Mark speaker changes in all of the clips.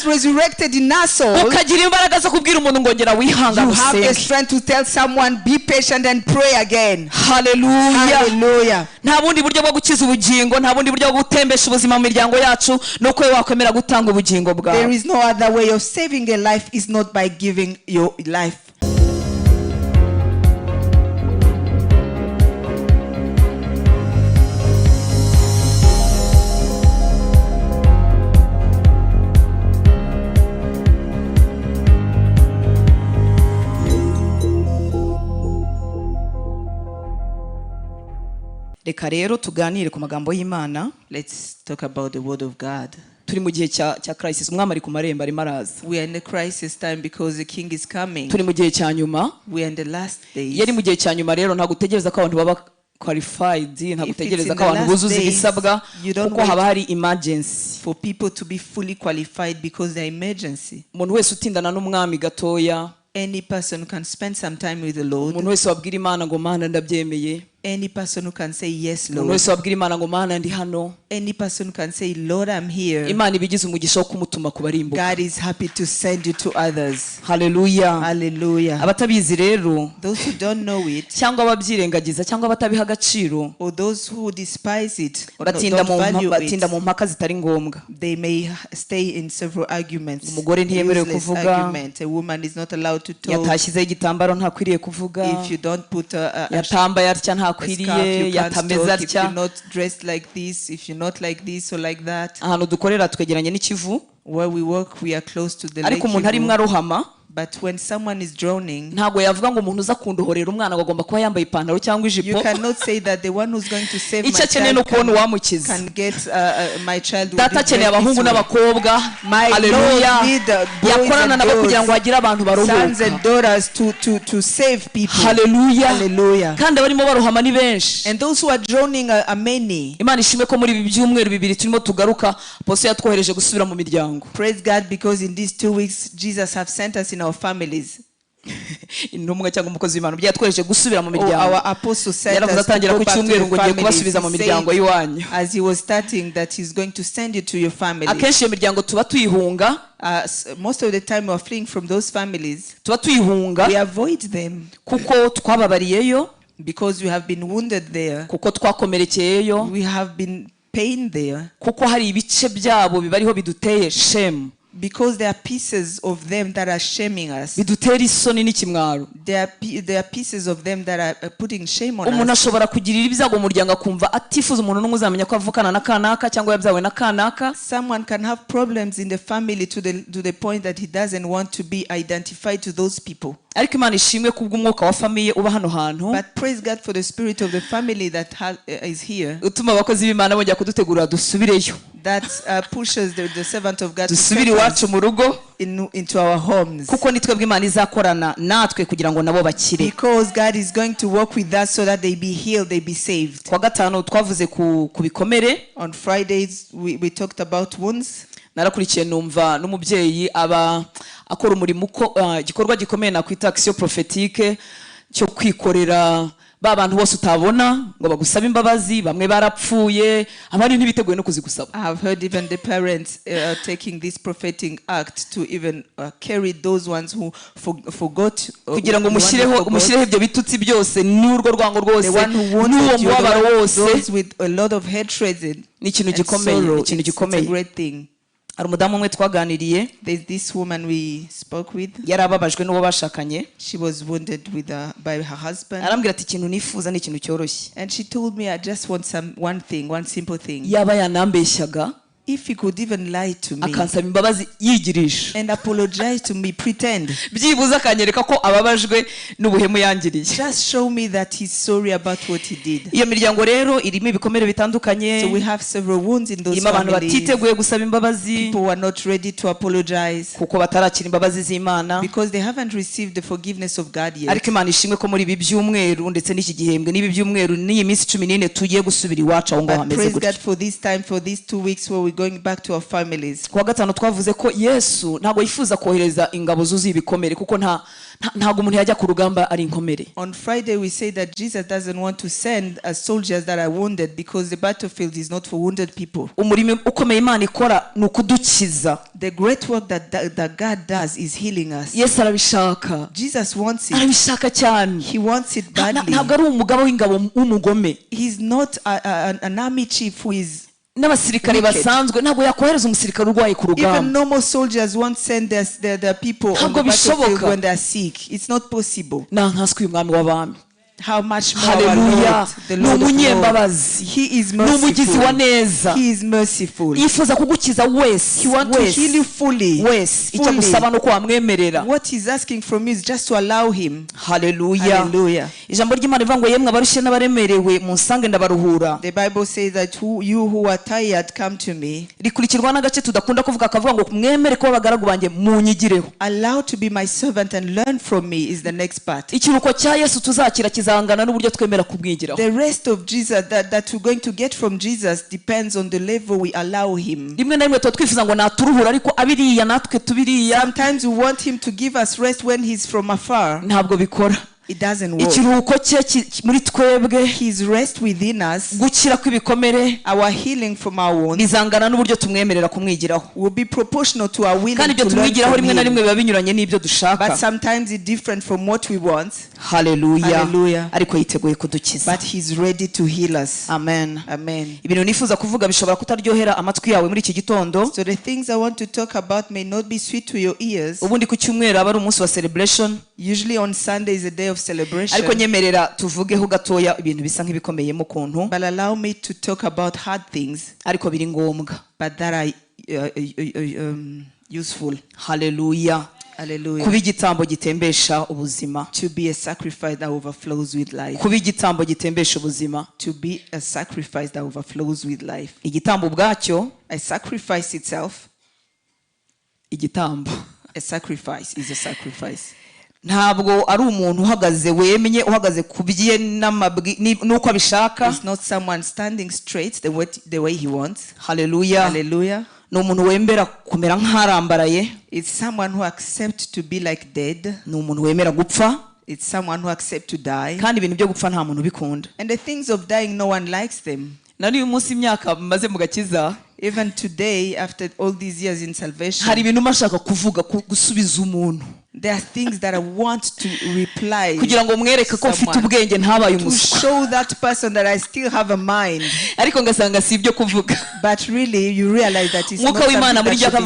Speaker 1: was resurrected in our soul,
Speaker 2: ukagira imbaraga zo kubwira umuntu ngongera wihangana
Speaker 1: you have the
Speaker 2: usenge.
Speaker 1: strength to tell someone, be patient and pray again.
Speaker 2: Hallelujah.
Speaker 1: Hallelujah.
Speaker 2: Nta bundi buryo bwo gukiza ubugingo, nta bundi buryo bwo gutembesha ubuzima mu miryango yacu no kwe wakwemera gutanga ubugingo bwawe.
Speaker 1: There is no other way of saving a life is not by giving your life.
Speaker 2: Reka rero tuganire ku magambo y'Imana.
Speaker 1: Let's talk about the word of God.
Speaker 2: Turi mu gihe cya crisis, umwami ari ku marembo arimo araza.
Speaker 1: We are in the crisis time because the king is coming.
Speaker 2: Turi mu gihe cya nyuma.
Speaker 1: We are in the last days.
Speaker 2: Yari mu gihe cya nyuma rero nta gutegereza ko abantu baba qualified, nta gutegereza ko abantu buzuza ibisabwa kuko haba hari emergency.
Speaker 1: For people to be fully qualified because there are emergency.
Speaker 2: Umuntu wese utindana n'umwami gatoya.
Speaker 1: Any person who can spend some time with the Lord.
Speaker 2: Umuntu wese wabwira Imana ngo Mana ndabyemeye.
Speaker 1: Any person who can say yes, Lord.
Speaker 2: Umuntu wese wabwira Imana ngo Mana ndi hano.
Speaker 1: Any person who can say, Lord, I'm here.
Speaker 2: Imana ibigize umugisha wo kumutuma kubarimbuka.
Speaker 1: God is happy to send you to others.
Speaker 2: Hallelujah.
Speaker 1: Hallelujah.
Speaker 2: Abatabizi rero,
Speaker 1: those who don't know it,
Speaker 2: cyangwa ababyirengagiza cyangwa batabiha agaciro,
Speaker 1: or those who despise it, or
Speaker 2: batinda
Speaker 1: don't
Speaker 2: mu mpaka zitari ngombwa.
Speaker 1: They may stay in several arguments.
Speaker 2: Umugore ntiyemerewe kuvuga.
Speaker 1: A woman is not allowed to talk.
Speaker 2: Yatashyizeho igitambaro ntakwiriye kuvuga.
Speaker 1: If you don't put
Speaker 2: yatambaye atya ntakwiriye, yatameze atya.
Speaker 1: If you're not dressed like this, if you're not like this or like that.
Speaker 2: Ahantu dukorera twegeranye n'ikivu.
Speaker 1: Where we work, we are close to the lake.
Speaker 2: Ariko umuntu arimwe arohama.
Speaker 1: But when someone is drowning,
Speaker 2: ntago yavuga ngo umuntu uza kundohorera umwana agomba kuba yambaye ipantaro cyangwa ijipo.
Speaker 1: You cannot say that the one who's going to save my
Speaker 2: child
Speaker 1: can get my child.
Speaker 2: Data akeneye abahungu n'abakobwa. Hallelujah. Yakorana nabo kugira ngo hagire abantu baruhuka.
Speaker 1: Sons and daughters to save people.
Speaker 2: Hallelujah.
Speaker 1: Hallelujah.
Speaker 2: Kandi abarimo barohama ni benshi.
Speaker 1: And those who are drowning are many.
Speaker 2: Imana ishimwe ko muri ibi byumweru bibiri turimo tugaruka, Apostle yatwohereje gusubira mu miryango.
Speaker 1: Praise God because in these 2 weeks Jesus have sent us in our families.
Speaker 2: Intumwa cyangwa umukozi w'Imana byatwereje gusubira mu miryango.
Speaker 1: Our apostle said
Speaker 2: us atangira ku cyumweru ngo ngiye kubasubiza mu miryango y'iwanyu.
Speaker 1: As he was starting that he's going to send you to your family.
Speaker 2: Akenshi iyo miryango tuba tuyihunga.
Speaker 1: Most of the time we are fleeing from those families.
Speaker 2: Tuba tuyihunga.
Speaker 1: We avoid them.
Speaker 2: Kuko twababariyeyo.
Speaker 1: Because we have been wounded there.
Speaker 2: Kuko twakomerekeyeyo.
Speaker 1: We have been pained there.
Speaker 2: Kuko hari ibice byabo bibariho biduteye shame.
Speaker 1: Because there are pieces of them that are shaming us.
Speaker 2: Bidutera isoni n'ikimwaro.
Speaker 1: There are pieces of them that are putting shame on us.
Speaker 2: Umuntu ashobora kugirira ibyago mu muryango akumva atifuza umuntu n'umwe uzamenya ko avukana na kanaka cyangwa yabyawe na kanaka.
Speaker 1: Someone can have problems in the family to the point that he doesn't want to be identified to those people.
Speaker 2: Ariko Imana ishimwe kubw'umwuka wa famiye uba hano hantu.
Speaker 1: But praise God for the spirit of the family that is here.
Speaker 2: Utuma abakozi b'Imana bongera kudutegura dusubireyo.
Speaker 1: That pushes the servant of God
Speaker 2: dusubire iwacu mu rugo
Speaker 1: into our homes.
Speaker 2: Kuko nitwe bw'Imana izakorana natwe kugira ngo nabo bakire.
Speaker 1: Because God is going to work with us so that they be healed, they be saved.
Speaker 2: Kwa gatanu twavuze ku bikomere.
Speaker 1: On Fridays we talked about wounds.
Speaker 2: Narakurikiye numva n'umubyeyi aba akora umurimo igikorwa gikomeye na kwita action prophétique cyo kwikorera ba bantu bose utabona ngo bagusaba imbabazi, bamwe barapfuye, abandi ntibiteguye no kuzigusaba.
Speaker 1: I have heard even the parents taking this prophetic act to even carry those ones who forgot,
Speaker 2: kugira ngo umushyireho ibyo bitutsi byose n'urwo rwango rwose n'uwo mubabaro wose.
Speaker 1: Those with a lot of hatred.
Speaker 2: Ni ikintu gikomeye, ikintu gikomeye.
Speaker 1: It's a great thing.
Speaker 2: Hari umudamu umwe twaganiriye.
Speaker 1: There's this woman we spoke with.
Speaker 2: Yarababajwe n'uwo bashakanye.
Speaker 1: She was wounded by her husband.
Speaker 2: Arambwira ati ikintu nifuza ni ikintu cyoroshye.
Speaker 1: And she told me I just want one simple thing.
Speaker 2: Yaba yanambeshyaga.
Speaker 1: If he could even lie to me
Speaker 2: akansaba imbabazi yigirisha
Speaker 1: and apologize to me, pretend,
Speaker 2: byibuza akanyereka ko ababajwe n'ubuhemu yangiriye.
Speaker 1: just show me that he's sorry about what he did.
Speaker 2: Iyo miryango rero irimo ibikomere bitandukanye.
Speaker 1: So we have several wounds in those
Speaker 2: abantu
Speaker 1: families.
Speaker 2: batiteguye gusaba imbabazi.
Speaker 1: People who are not ready to apologize
Speaker 2: kuko batarakira imbabazi z'Imana.
Speaker 1: because they haven't received the forgiveness of God yet.
Speaker 2: Ariko Imana ishimwe ko muri ibi byumweru ndetse n'iki gihembwe n'ibi byumweru n'iyi minsi 14 tugiye gusubira iwacu aho ngaho hameze
Speaker 1: gutya. Praise
Speaker 2: gutya.
Speaker 1: God for this time, for these 2 weeks where we're going back to our families.
Speaker 2: Kuwa gatanu twavuze ko Yesu ntabwo yifuza kohereza ingabo zuzuye ibikomere kuko ntabwo umuntu yajya ku rugamba ari inkomere.
Speaker 1: On Friday we say that Jesus doesn't want to send soldiers that are wounded because the battlefield is not for wounded people.
Speaker 2: Umurimo ukomeye Imana ikora ni ukudukiza.
Speaker 1: The great work that God does is healing us.
Speaker 2: Yesu arabishaka.
Speaker 1: Jesus wants it.
Speaker 2: Arabishaka cyane.
Speaker 1: He wants it badly.
Speaker 2: Ntabwo ari umugabo w'ingabo w'umugome.
Speaker 1: He's not an army chief who is
Speaker 2: n'abasirikare basanzwe ntabwo yakohereza umusirikare urwaye ku rugamba.
Speaker 1: Even normal soldiers won't send their people on the battlefield when they are sick. It's not possible.
Speaker 2: Nankaswe umwami w'abami.
Speaker 1: How much more
Speaker 2: Hallelujah.
Speaker 1: the Lord
Speaker 2: N'umunyembabazi.
Speaker 1: He is merciful. He is merciful.
Speaker 2: Yifuza kugukiza wese.
Speaker 1: He wants to heal you fully.
Speaker 2: Icyo gusaba no kwamwemerera.
Speaker 1: What he's asking from you is just to allow him.
Speaker 2: Hallelujah.
Speaker 1: Hallelujah.
Speaker 2: Ijambo ry'Imana rivuga ngo yemwe abarushye n'abaremerewe munsange ndabaruhura.
Speaker 1: The Bible says that you who are tired come to me.
Speaker 2: Rikurikirwa n'agace tudakunda kuvuga akavuga ngo mwemere ko abagaragu banjye munyigireho.
Speaker 1: Allow to be my servant and learn from me is the next part.
Speaker 2: Ikiruko cya Yesu tuzakira kizangana n'uburyo twemera kubwigiraho.
Speaker 1: The rest of Jesus that we're going to get from Jesus depends on the level we allow him.
Speaker 2: Rimwe na rimwe twifuza ngo naturuhura ariko abiriya natwe tubiriya.
Speaker 1: Sometimes we want him to give us rest when he's from afar.
Speaker 2: Ntabwo bikora.
Speaker 1: It doesn't work.
Speaker 2: Ikiruhuko cye muri twebwe,
Speaker 1: his rest within us,
Speaker 2: gukira kw'ibikomere,
Speaker 1: our healing from our wounds,
Speaker 2: bizangana n'uburyo tumwemerera kumwigiraho.
Speaker 1: Will be proportional to our willing
Speaker 2: kandi
Speaker 1: to
Speaker 2: ibyo tumwigiraho rimwe na rimwe biba binyuranye n'ibyo dushaka.
Speaker 1: But sometimes it's different from what we want.
Speaker 2: Hallelujah.
Speaker 1: Hallelujah.
Speaker 2: Ariko yiteguye kudukiza.
Speaker 1: But he's ready to heal us.
Speaker 2: Amen.
Speaker 1: Amen.
Speaker 2: Ibintu nifuza kuvuga bishobora kutaryohera amatwi yawe muri iki gitondo.
Speaker 1: So the things I want to talk about may not be sweet to your ears.
Speaker 2: Ubundi ku cyumweru aba ari umunsi wa celebration.
Speaker 1: Usually on Sunday is a day of celebration.
Speaker 2: Ariko nyemerera tuvugeho gatoya ibintu bisa nk'ibikomeye mu kuntu.
Speaker 1: But allow me to talk about hard things.
Speaker 2: Ariko biri ngombwa.
Speaker 1: But that are useful.
Speaker 2: Hallelujah.
Speaker 1: Hallelujah.
Speaker 2: Kuba igitambo gitembesha ubuzima.
Speaker 1: To be a sacrifice that overflows with life.
Speaker 2: Kuba igitambo gitembesha ubuzima.
Speaker 1: To be a sacrifice that overflows with life.
Speaker 2: Igitambo ubwacyo.
Speaker 1: A sacrifice itself.
Speaker 2: Igitambo.
Speaker 1: A sacrifice is a sacrifice.
Speaker 2: Ntabwo ari umuntu uhagaze wemye uhagaze kubye nuko abishaka.
Speaker 1: It's not someone standing straight the way he wants.
Speaker 2: Hallelujah.
Speaker 1: Hallelujah.
Speaker 2: Ni umuntu wemera kumera nk'arambaraye.
Speaker 1: It's someone who accepts to be like dead.
Speaker 2: Ni umuntu wemera gupfa.
Speaker 1: It's someone who accepts to die.
Speaker 2: Kandi ibintu byo gupfa nta muntu ubikunda.
Speaker 1: And the things of dying, no one likes them.
Speaker 2: Nari uyu munsi imyaka maze mu gakiza.
Speaker 1: Even today, after all these years in salvation,
Speaker 2: hari ibintu mashaka kuvuga gusubiza umuntu.
Speaker 1: There are things that I want to reply.
Speaker 2: Kugira ngo mwereke ko mfite ubwenge ntabaye
Speaker 1: To
Speaker 2: umuswa.
Speaker 1: show that person that I still have a mind.
Speaker 2: Ariko ngasanga sibyo kuvuga.
Speaker 1: But really you realize that it's not something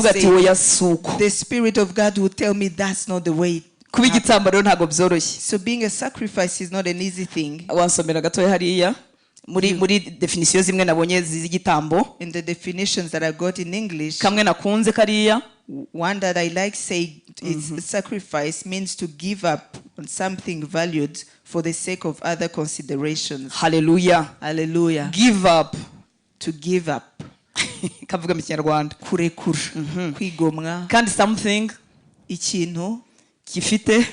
Speaker 1: that you say. The Spirit of God will tell me that's not the way.
Speaker 2: Kuba igitambo rero ntago byoroshye.
Speaker 1: So being a sacrifice is not an easy thing.
Speaker 2: Wansomera gatoya hariya. Muri definition zimwe nabonye z'igitambo.
Speaker 1: In the definitions that I got in English.
Speaker 2: Kamwe nakunze kariya.
Speaker 1: One that I like say it's sacrifice means to give up on something valued for the sake of other considerations.
Speaker 2: Hallelujah.
Speaker 1: Hallelujah.
Speaker 2: Give up.
Speaker 1: To give up.
Speaker 2: Kavuga mu Kinyarwanda.
Speaker 1: Kurekura. Kwigomwa.
Speaker 2: Kandi something
Speaker 1: ikintu
Speaker 2: gifite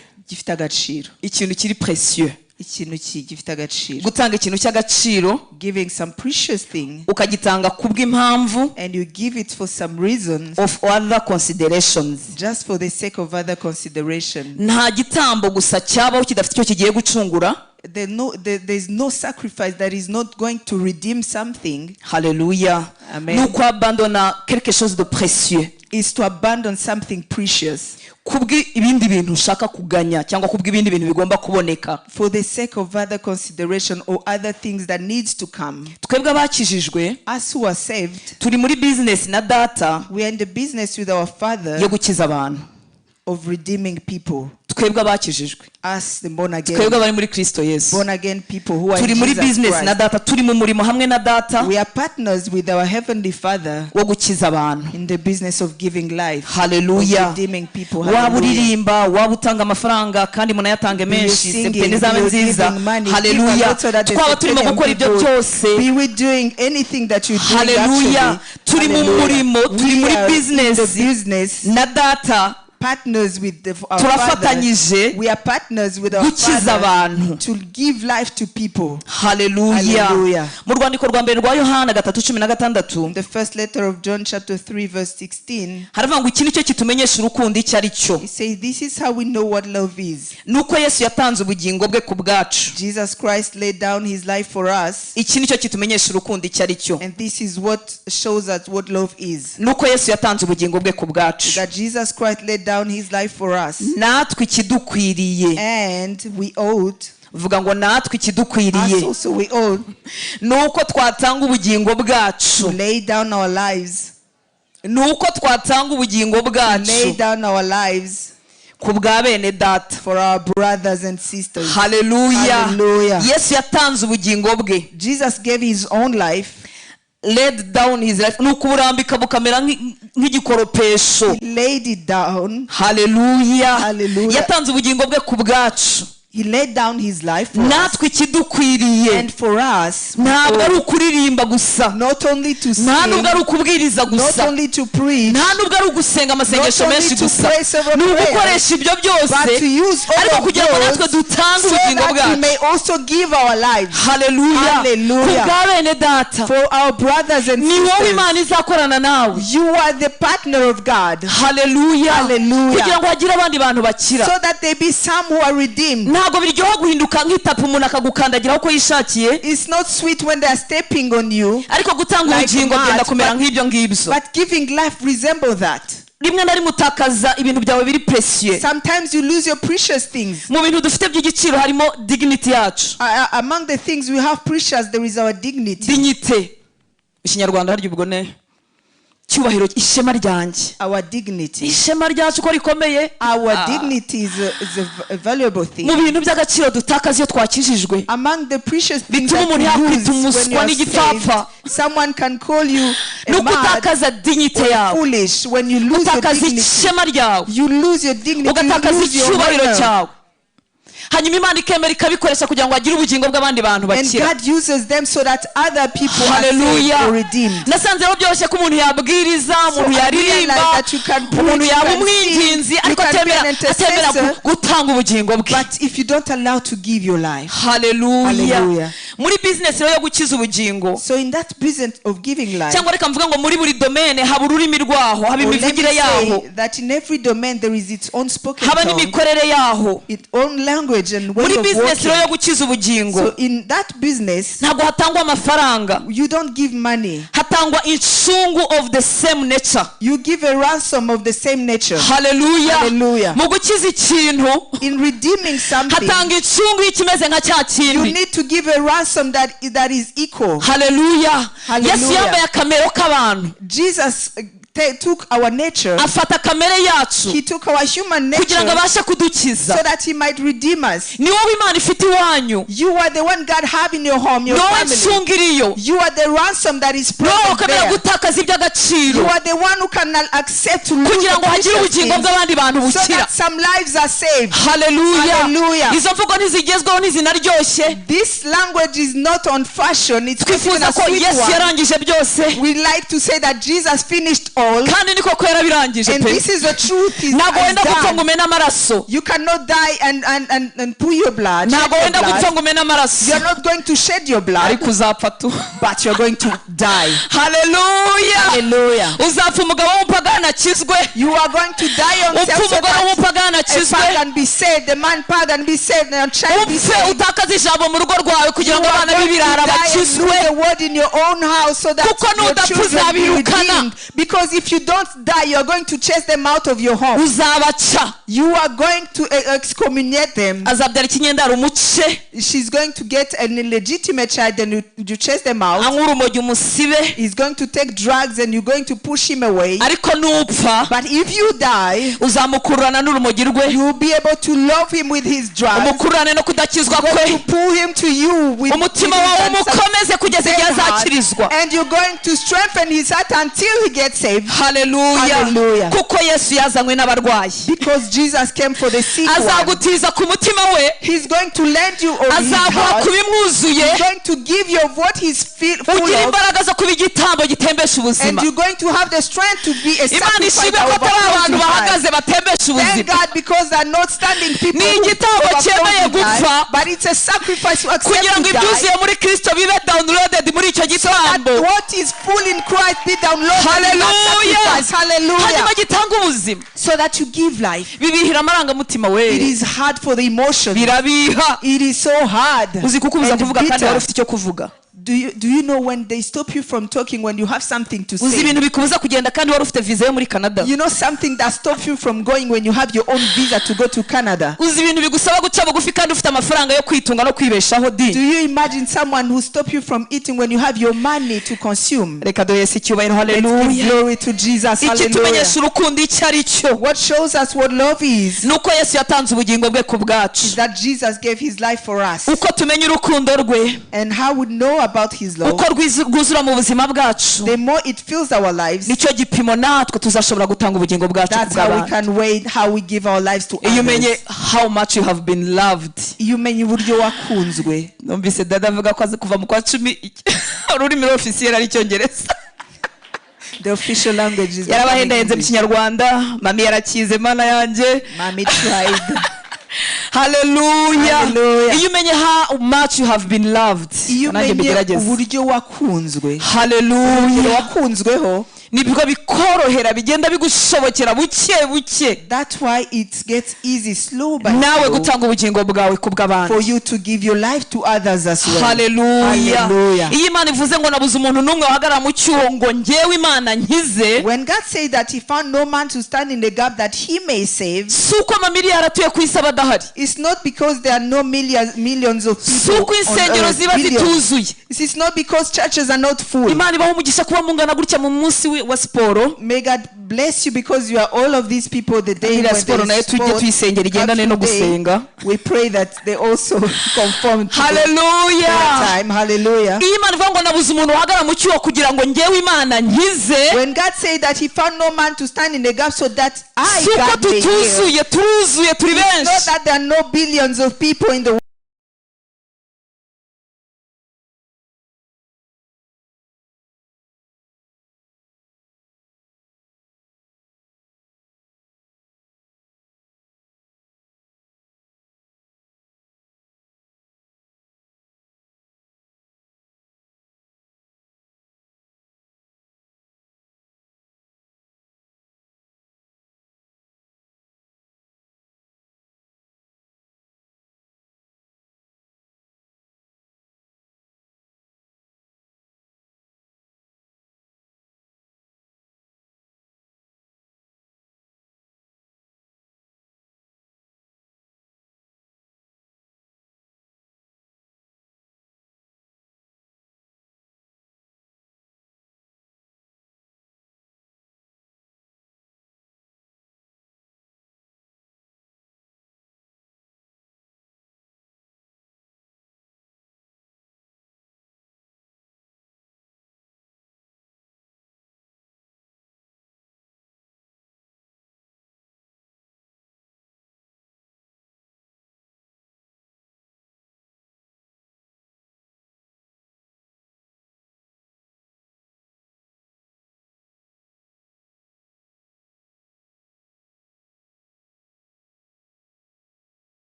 Speaker 1: agaciro.
Speaker 2: Ikintu kiri précieux.
Speaker 1: Ikintu gifite agaciro.
Speaker 2: Gutanga ikintu cy'agaciro.
Speaker 1: Giving some precious thing.
Speaker 2: Ukagitanga kubw'impamvu.
Speaker 1: And you give it for some reasons.
Speaker 2: Of other considerations.
Speaker 1: Just for the sake of other consideration.
Speaker 2: Nta gitambo gusa cyabaho kidafite icyo kigiye gucungura.
Speaker 1: There's no sacrifice that is not going to redeem something.
Speaker 2: Hallelujah.
Speaker 1: Amen.
Speaker 2: Nous abandonna quelque chose de précieux.
Speaker 1: Is to abandon something precious.
Speaker 2: Kubwi ibindi bintu ushaka kuganya cyangwa kubwi ibindi bintu bigomba kuboneka.
Speaker 1: For the sake of other consideration or other things that needs to come.
Speaker 2: Twebwe abakijijwe.
Speaker 1: Us who are saved.
Speaker 2: Turi muri business na data.
Speaker 1: We are in the business with our Father.
Speaker 2: Yo gukiza abantu.
Speaker 1: Of redeeming people.
Speaker 2: Twebwe abakijijwe.
Speaker 1: Us the born again.
Speaker 2: Twebwe abari muri Kristo Yesu.
Speaker 1: Born again people who are in
Speaker 2: Jesus Christ. Turi muri business na data, turi mu murimo hamwe na data.
Speaker 1: We are partners with our heavenly Father.
Speaker 2: Wo gukiza abantu.
Speaker 1: In the business of giving life.
Speaker 2: Hallelujah.
Speaker 1: Of redeeming people.
Speaker 2: Waba uririmba, waba utanga amafaranga kandi munayatange menshi, sempene zawe nziza. Hallelujah. Twaba turimo gukora ibyo byose.
Speaker 1: Be we doing anything that you do.
Speaker 2: Hallelujah. Turi mu murimo, turi muri business na data.
Speaker 1: partners with our
Speaker 2: turafatanyije
Speaker 1: Father. We are partners with our
Speaker 2: gukiza
Speaker 1: Father
Speaker 2: abantu
Speaker 1: to give life to people.
Speaker 2: haleluya
Speaker 1: Hallelujah.
Speaker 2: mu rwandiko rwa mbere rwa Yohana 3:16
Speaker 1: The first letter of John chapter 3 verse 16.
Speaker 2: haravuga ngo iki nicyo kitumenyesha urukundo icyo ari cyo
Speaker 1: He says this is how we know what love is.
Speaker 2: nuko Yesu yatanze ubugingo bwe ku bwacu
Speaker 1: Jesus Christ laid down his life for us.
Speaker 2: iki nicyo kitumenyesha urukundo icyo ari cyo
Speaker 1: And this is what shows us what love is.
Speaker 2: nuko Yesu yatanze ubugingo bwe ku bwacu
Speaker 1: That Jesus Christ laid down his life for us.
Speaker 2: natwe ikidukwiriye
Speaker 1: And we owed.
Speaker 2: vuga ngo natwe ikidukwiriye
Speaker 1: Us also we owed
Speaker 2: nuko twatanga ubugingo bwacu
Speaker 1: to lay down our lives.
Speaker 2: nuko twatanga ubugingo
Speaker 1: Lay
Speaker 2: bwacu
Speaker 1: down our lives
Speaker 2: ku bwa bene data
Speaker 1: for our brothers and sisters.
Speaker 2: haleluya
Speaker 1: Hallelujah.
Speaker 2: Yesu yatanze ubugingo bwe
Speaker 1: Jesus gave his own life.
Speaker 2: laid down his life nuko uburambika bukamera nk'igikoropesho
Speaker 1: He laid it down.
Speaker 2: haleluya
Speaker 1: Hallelujah.
Speaker 2: yatanze ubugingo bwe ku bwacu
Speaker 1: He laid down his life for us.
Speaker 2: natwe ikidukwiriye
Speaker 1: And for us,
Speaker 2: ntabwo ari
Speaker 1: we
Speaker 2: ukuririmba gusa
Speaker 1: owe not only to
Speaker 2: nta
Speaker 1: sing,
Speaker 2: nubwo ari ukubwiriza
Speaker 1: not
Speaker 2: gusa
Speaker 1: only to preach,
Speaker 2: nta nubwo ari ugusenga amasengesho
Speaker 1: Not only
Speaker 2: menshi
Speaker 1: to
Speaker 2: gusa
Speaker 1: pray several
Speaker 2: ni
Speaker 1: prayers,
Speaker 2: ugukoresha ibyo byose
Speaker 1: but to use all
Speaker 2: ariko
Speaker 1: of
Speaker 2: kugira ngo natwe
Speaker 1: those
Speaker 2: dutange
Speaker 1: so
Speaker 2: ubugingo
Speaker 1: that we
Speaker 2: bwacu
Speaker 1: may also give our lives.
Speaker 2: haleluya
Speaker 1: Hallelujah.
Speaker 2: ku bwa bene data
Speaker 1: For our brothers and
Speaker 2: ni wowe
Speaker 1: sisters,
Speaker 2: Imana izakorana nawe
Speaker 1: you are the partner of God,
Speaker 2: haleluya
Speaker 1: Hallelujah.
Speaker 2: kugira ngo hagire abandi bantu bakira
Speaker 1: so that there be some who are redeemed.
Speaker 2: ntabwo biryoha guhinduka nk'itapu umuntu akagukandagiraho uko yishakiye
Speaker 1: It's not sweet when they are stepping on you,
Speaker 2: ariko gutanga
Speaker 1: Like
Speaker 2: ubugingo
Speaker 1: mad,
Speaker 2: byenda kumera
Speaker 1: but-
Speaker 2: nk'ibyo ngibyo
Speaker 1: but giving life resemble that.
Speaker 2: rimwe na rimwe utakaza ibintu byawe biri precieux
Speaker 1: Sometimes you lose your precious things.
Speaker 2: mu bintu dufite by'igiciro harimo dignity yacu
Speaker 1: Among the things we have precious, there is our dignity,
Speaker 2: dignité ikinyarwanda harya ubwo ne cyubahiro ishema ryanjye
Speaker 1: our dignity.
Speaker 2: ishema ryacu ko rikomeye
Speaker 1: Our dignity is a valuable thing.
Speaker 2: mu bintu by'agaciro dutakaza iyo twakijijwe
Speaker 1: Among the precious things
Speaker 2: bituma
Speaker 1: that
Speaker 2: umuntu
Speaker 1: you
Speaker 2: yakwita
Speaker 1: lose when
Speaker 2: umuswa
Speaker 1: you are
Speaker 2: n'igipfapfa
Speaker 1: saved, someone can call you
Speaker 2: ni
Speaker 1: a mad
Speaker 2: ugutakaza dignity
Speaker 1: or
Speaker 2: yawe
Speaker 1: foolish. When you lose your
Speaker 2: utakaza
Speaker 1: dignity,
Speaker 2: ishema ryawe
Speaker 1: you lose your dignity, you
Speaker 2: ugatakaza
Speaker 1: lose your
Speaker 2: icyubahiro
Speaker 1: honor.
Speaker 2: cyawe hanyuma Imana ikemera ikabikoresha kugira ngo hagire ubugingo bw'abandi bantu
Speaker 1: And
Speaker 2: bakira
Speaker 1: God uses them so that other people are saved
Speaker 2: haleluya
Speaker 1: or redeemed.
Speaker 2: nasanze rero byoroshye ko umuntu yabwiriza
Speaker 1: So
Speaker 2: umuntu
Speaker 1: I
Speaker 2: yaririmba
Speaker 1: realize that you can preach,
Speaker 2: umuntu
Speaker 1: you
Speaker 2: yaba
Speaker 1: can
Speaker 2: umwinginzi
Speaker 1: sing,
Speaker 2: ariko
Speaker 1: you can be
Speaker 2: atemera
Speaker 1: an intercessor.
Speaker 2: gutanga ubugingo bwe
Speaker 1: But if you don't allow to give your life.
Speaker 2: haleluya
Speaker 1: Hallelujah.
Speaker 2: muri business rero yo gukiza ubugingo
Speaker 1: So in that business of giving life,
Speaker 2: cyangwa reka mvuga ngo muri buri domaine haba ururimi rwaho haba
Speaker 1: or let me
Speaker 2: imivugire yaho
Speaker 1: say that in every domain there is its own spoken
Speaker 2: haba
Speaker 1: tongue,
Speaker 2: n'imikorere yaho
Speaker 1: its own language and way
Speaker 2: muri
Speaker 1: of
Speaker 2: business rero yo
Speaker 1: working.
Speaker 2: gukiza ubugingo
Speaker 1: So in that business,
Speaker 2: ntabwo hatangwa amafaranga
Speaker 1: you don't give money.
Speaker 2: hatangwa incungu of the same nature
Speaker 1: You give a ransom of the same nature.
Speaker 2: haleluya
Speaker 1: Hallelujah.
Speaker 2: mu gukiza ikintu
Speaker 1: In redeeming something,
Speaker 2: hatanga incungu y'ikimeze nka cya
Speaker 1: you
Speaker 2: kindi
Speaker 1: need to give a ransom that is equal.
Speaker 2: haleluya
Speaker 1: Hallelujah.
Speaker 2: yesu yambaye akamero k'abantu
Speaker 1: Jesus took our nature.
Speaker 2: afata kamere yacu
Speaker 1: He took our human
Speaker 2: kugira ngo
Speaker 1: nature
Speaker 2: abashe kudukiza
Speaker 1: so that he might redeem us.
Speaker 2: ni wowe Imana ifite iwanyu
Speaker 1: You are the one God have in your home, your
Speaker 2: ni wowe
Speaker 1: family.
Speaker 2: ncungu iriyo
Speaker 1: You are the ransom that is
Speaker 2: ni wowe
Speaker 1: present
Speaker 2: ukamenya
Speaker 1: there.
Speaker 2: gutakaza
Speaker 1: You
Speaker 2: iby'agaciro
Speaker 1: are the one who can accept to lose
Speaker 2: kugira
Speaker 1: the
Speaker 2: ngo hagire
Speaker 1: precious
Speaker 2: ubugingo
Speaker 1: things
Speaker 2: bw'abandi bantu
Speaker 1: so
Speaker 2: bukira
Speaker 1: that some lives are saved.
Speaker 2: haleluya
Speaker 1: Hallelujah.
Speaker 2: izo mvugo ntizigezweho ntizinaryoshye
Speaker 1: This language is not on fashion. It's not even
Speaker 2: twifuza
Speaker 1: a
Speaker 2: ko
Speaker 1: sweet
Speaker 2: yesu
Speaker 1: one.
Speaker 2: yarangije byose
Speaker 1: We like to say that Jesus finished all.
Speaker 2: kandi niko ko yarabirangije
Speaker 1: And
Speaker 2: pe
Speaker 1: this is the truth. He's
Speaker 2: ntabwo wenda gupfa ngo
Speaker 1: done.
Speaker 2: umene amaraso
Speaker 1: You cannot die and pour your blood. shed
Speaker 2: ntabwo
Speaker 1: your
Speaker 2: wenda gupfa
Speaker 1: blood.
Speaker 2: ngo umene amaraso
Speaker 1: You're not going to shed your blood,
Speaker 2: ariko uzapfa tu
Speaker 1: but you're going to die.
Speaker 2: haleluya
Speaker 1: Hallelujah.
Speaker 2: uzapfa umugabo w'umupagani akizwe
Speaker 1: You are going to die on
Speaker 2: upfa
Speaker 1: self so
Speaker 2: umugore
Speaker 1: that
Speaker 2: w'umupagani
Speaker 1: a
Speaker 2: akizwe
Speaker 1: pagan be saved, the man pagan be saved, and a child be
Speaker 2: upfe
Speaker 1: saved.
Speaker 2: utakaza ijambo mu rugo rwawe kugira ngo
Speaker 1: You are
Speaker 2: abana
Speaker 1: going to
Speaker 2: b'ibirara
Speaker 1: die and
Speaker 2: bakizwe
Speaker 1: lose the word in your own house so that
Speaker 2: Kuko
Speaker 1: your
Speaker 2: nudapfa
Speaker 1: children be
Speaker 2: uzabirukana.
Speaker 1: redeemed. Because if you don't die, you are going to chase them out of your home.
Speaker 2: uzabaca
Speaker 1: You are going to excommunicate them.
Speaker 2: azabyara ikinyendaro umuce
Speaker 1: She's going to get an illegitimate child and you chase them out.
Speaker 2: anywa urumogi umusibe
Speaker 1: He's going to take drugs and you're going to push him away.
Speaker 2: ariko nupfa
Speaker 1: But if you die,
Speaker 2: uzamukururana n'urumogi rwe
Speaker 1: you will be able to love him with his drugs.
Speaker 2: umukururane no kudakizwa
Speaker 1: You're going
Speaker 2: kwe
Speaker 1: to pull him to you with
Speaker 2: umutima
Speaker 1: his
Speaker 2: wawe
Speaker 1: answer.
Speaker 2: umukomeze kugeza igihe
Speaker 1: Same heart.
Speaker 2: azakirizwa
Speaker 1: And you're going to strengthen his heart until he gets saved.
Speaker 2: haleluya
Speaker 1: Hallelujah.
Speaker 2: kuko yesu yazanywe n'abarwayi
Speaker 1: Because Jesus came for the sick one.
Speaker 2: azagutiza ku mutima we
Speaker 1: He's going to lend you of his
Speaker 2: azaguha
Speaker 1: heart.
Speaker 2: kubimwuzuye
Speaker 1: He's going to give you of what he's full
Speaker 2: ugira
Speaker 1: of.
Speaker 2: imbaraga zo kuba igitambo gitembesha
Speaker 1: And
Speaker 2: ubuzima
Speaker 1: you're going to have the strength to be a
Speaker 2: imana
Speaker 1: sacrifice
Speaker 2: ishimwe
Speaker 1: that
Speaker 2: ko atari abantu
Speaker 1: overcomes
Speaker 2: bahagaze batembesha
Speaker 1: Thank
Speaker 2: ubuzima
Speaker 1: God because they are not standing people
Speaker 2: Ni
Speaker 1: who
Speaker 2: igitambo cyemeye gupfa,
Speaker 1: but it's a sacrifice to accept
Speaker 2: kugira ngo
Speaker 1: to die.
Speaker 2: ibyuzuye muri Kristo bibe downloaded muri icyo
Speaker 1: So that
Speaker 2: gitambo.
Speaker 1: what is full in Christ be downloaded in that
Speaker 2: Hallelujah.
Speaker 1: sacrifice. Hallelujah.
Speaker 2: Hanyuma gitanga ubuzima.
Speaker 1: So that you give life.
Speaker 2: Bibihira amarangamutima
Speaker 1: It
Speaker 2: we.
Speaker 1: is hard for the emotion.
Speaker 2: Birabiha.
Speaker 1: It is so hard.
Speaker 2: Uzi kukubuza
Speaker 1: and
Speaker 2: kuvuga kandi
Speaker 1: bitter.
Speaker 2: wari ufite icyo kuvuga.
Speaker 1: Do you know when they stop you from talking when you have something to
Speaker 2: Uzi
Speaker 1: say?
Speaker 2: ibintu bikubuza kugenda kandi wari ufite visa yo muri Canada.
Speaker 1: You know something that stops you from going when you have your own visa to go to Canada?
Speaker 2: Uzi ibintu bigusaba guca bugufi kandi ufite amafaranga yo kwitunga no kwibeshaho
Speaker 1: Do
Speaker 2: di.
Speaker 1: you imagine someone who stops you from eating when you have your money to consume?
Speaker 2: Reka doyese icyubahiro.
Speaker 1: Let's give
Speaker 2: Hallelujah.
Speaker 1: glory to Jesus.
Speaker 2: Iki
Speaker 1: Hallelujah.
Speaker 2: tumenyesha urukundo icyo ari cyo.
Speaker 1: What shows us what love is
Speaker 2: Nuko Yesu yatanze ubugingo bwe ku bwacu.
Speaker 1: that Jesus gave his life for us.
Speaker 2: Uko tumenya urukundo rwe,
Speaker 1: And how we know about his love,
Speaker 2: uko rwuzura mu buzima bwacu,
Speaker 1: the more it fills our lives,
Speaker 2: nicyo gipimo natwe tuzashobora gutanga ubugingo bwacu ku
Speaker 1: that's how we
Speaker 2: bw'abandi.
Speaker 1: can weigh how we give our lives to
Speaker 2: Iyo umenye
Speaker 1: others.
Speaker 2: how much you have been loved.
Speaker 1: Iyo umenye uburyo wakunzwe.
Speaker 2: Numvise dada avuga ko azi kuva mu kwa 10 ururimi officiel ari Icyongereza.
Speaker 1: The official language is
Speaker 2: Yarabahendahenze mu Kinyarwanda, mami yarakize mana yanjye.
Speaker 1: Mommy tried.
Speaker 2: Hallelujah.
Speaker 1: Hallelujah.
Speaker 2: Iyo umenye how much you have been loved.
Speaker 1: Iyo
Speaker 2: Nanjye
Speaker 1: umenye
Speaker 2: mbigerageze.
Speaker 1: uburyo wakunzwe.
Speaker 2: Hallelujah.
Speaker 1: Wakunzweho.
Speaker 2: Nibwo bikorohera bigenda bigushobokera buke buke.
Speaker 1: That's why it gets easy slow by
Speaker 2: Nawe
Speaker 1: slow
Speaker 2: gutanga ubugingo bwawe ku bw'abandi.
Speaker 1: for you to give your life to others as well.
Speaker 2: Hallelujah.
Speaker 1: Hallelujah.
Speaker 2: Iyo Imana ivuze ngo nabuze umuntu n'umwe wahagarara mu cyuho ngo njyewe Imana nkize,
Speaker 1: When God said that he found no man to stand in the gap that he may save,
Speaker 2: si uko amamiliyari atuye ku isi aba adahari,
Speaker 1: it's not because there are no millions of
Speaker 2: si
Speaker 1: people
Speaker 2: uko
Speaker 1: on
Speaker 2: insengero
Speaker 1: earth,
Speaker 2: ziba
Speaker 1: billions.
Speaker 2: zituzuye.
Speaker 1: It's not because churches are not full.
Speaker 2: Imana ibaho umugisha kuba mungana gutya mu munsi wa siporo.
Speaker 1: May God bless you because you are all of these people the day
Speaker 2: Iriya
Speaker 1: when
Speaker 2: siporo nayo
Speaker 1: they
Speaker 2: tujye tuyisengera igendane no gusenga.
Speaker 1: we pray that they also conform to the
Speaker 2: Hallelujah.
Speaker 1: time. Hallelujah.
Speaker 2: Iyo Imana ivuga ngo nabuze umuntu wahagarara mu cyuho kugira ngo njyewe Imana nkize,
Speaker 1: When God said that he found no man to stand in the gap so that I,
Speaker 2: si uko
Speaker 1: God, may heal,
Speaker 2: tutuzuye turuzuye turi
Speaker 1: it's not
Speaker 2: benshi.
Speaker 1: that there are no billions of people in the world.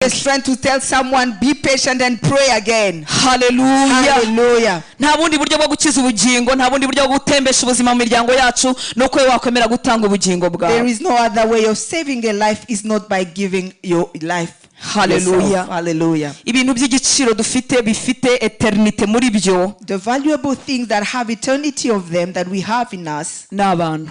Speaker 1: Strength to tell someone be patient and pray again.
Speaker 2: Hallelujah.
Speaker 1: Hallelujah.
Speaker 2: Nta bundi buryo bwo gukiza ubugingo, nta bundi buryo bwo gutembesha ubuzima mu miryango yacu nuko wakwemera gutanga ubugingo
Speaker 1: There
Speaker 2: bwawe.
Speaker 1: is no other way of saving a life is not by giving your life.
Speaker 2: Hallelujah.
Speaker 1: yourself. Hallelujah.
Speaker 2: Ibintu by'igiciro dufite bifite eternite muri byo
Speaker 1: The valuable things that have eternity of them that we have in us
Speaker 2: ni abantu,